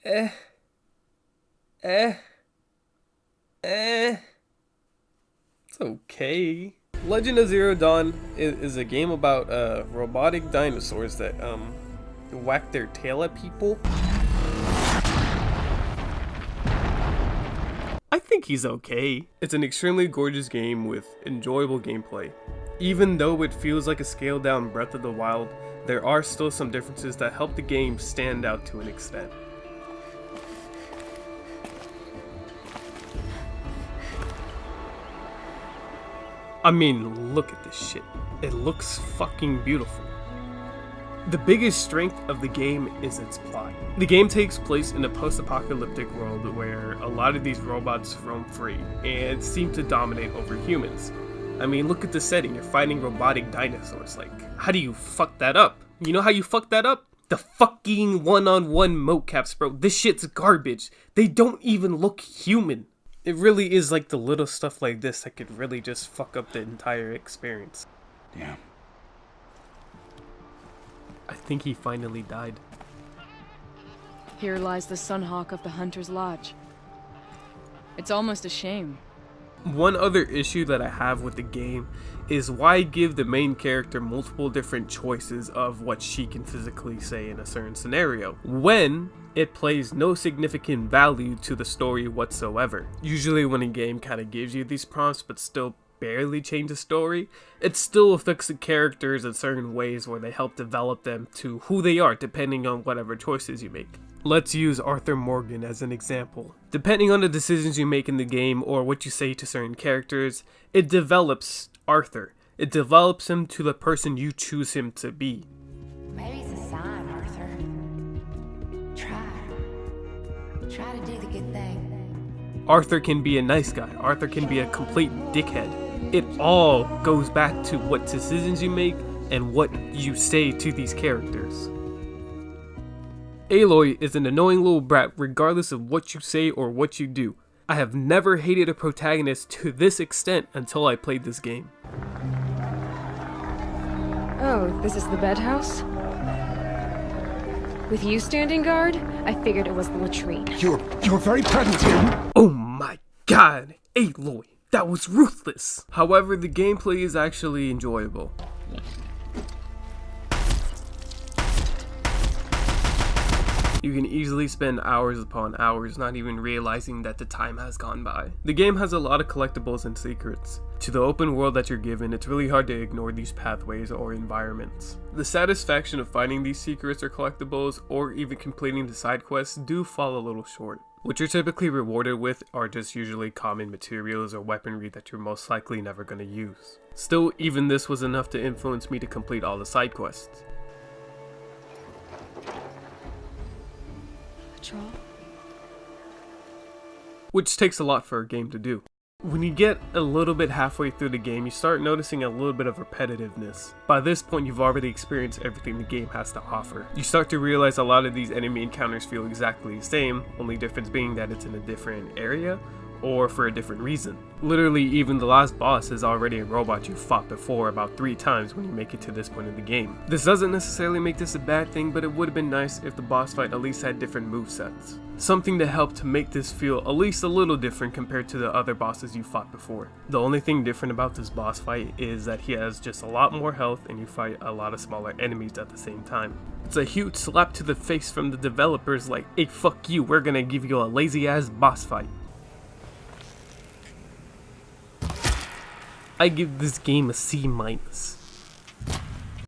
Eh, eh, eh. It's okay. Legend of Zero Dawn is a game about robotic dinosaurs that whack their tail at people. I think he's okay. It's an extremely gorgeous game with enjoyable gameplay. Even though it feels like a scaled down Breath of the Wild, there are still some differences that help the game stand out to an extent. I mean, look at this shit. It looks fucking beautiful. The biggest strength of the game is its plot. The game takes place in a post-apocalyptic world where a lot of these robots roam free and seem to dominate over humans. I mean, look at the setting. You're fighting robotic dinosaurs. Like, how do you fuck that up? You know how you fuck that up? The fucking one-on-one mocaps, bro. This shit's garbage. They don't even look human. It really is like the little stuff like this that could really just fuck up the entire experience. Damn. I think he finally died. Here lies the Sunhawk of the Hunter's Lodge. It's almost a shame. One other issue that I have with the game is why give the main character multiple different choices of what she can physically say in a certain scenario, when it plays no significant value to the story whatsoever. Usually when a game kind of gives you these prompts but still barely change the story, it still affects the characters in certain ways where they help develop them to who they are depending on whatever choices you make. Let's use Arthur Morgan as an example. Depending on the decisions you make in the game or what you say to certain characters, it develops Arthur. It develops him to the person you choose him to be. Maybe it's a sign, Arthur. Try to do the good thing. Arthur can be a nice guy. Arthur can be a complete dickhead. It all goes back to what decisions you make and what you say to these characters. Aloy is an annoying little brat regardless of what you say or what you do. I have never hated a protagonist to this extent until I played this game. Oh, this is the bedhouse? With you standing guard, I figured it was the latrine. You're very present here. Oh my god, Aloy, that was ruthless! However, the gameplay is actually enjoyable. You can easily spend hours upon hours not even realizing that the time has gone by. The game has a lot of collectibles and secrets. To the open world that you're given, it's really hard to ignore these pathways or environments. The satisfaction of finding these secrets or collectibles, or even completing the side quests, do fall a little short. What you're typically rewarded with are just usually common materials or weaponry that you're most likely never going to use. Still, even this was enough to influence me to complete all the side quests. Patrol? Which takes a lot for a game to do. When you get a little bit halfway through the game, you start noticing a little bit of repetitiveness. By this point, you've already experienced everything the game has to offer. You start to realize a lot of these enemy encounters feel exactly the same, only difference being that it's in a different area or for a different reason. Literally, even the last boss is already a robot you fought before about 3 times when you make it to this point in the game. This doesn't necessarily make this a bad thing, but it would have been nice if the boss fight at least had different movesets. Something to help to make this feel at least a little different compared to the other bosses you fought before. The only thing different about this boss fight is that he has just a lot more health and you fight a lot of smaller enemies at the same time. It's a huge slap to the face from the developers like, hey fuck you, we're gonna give you a lazy ass boss fight. I give this game a C-.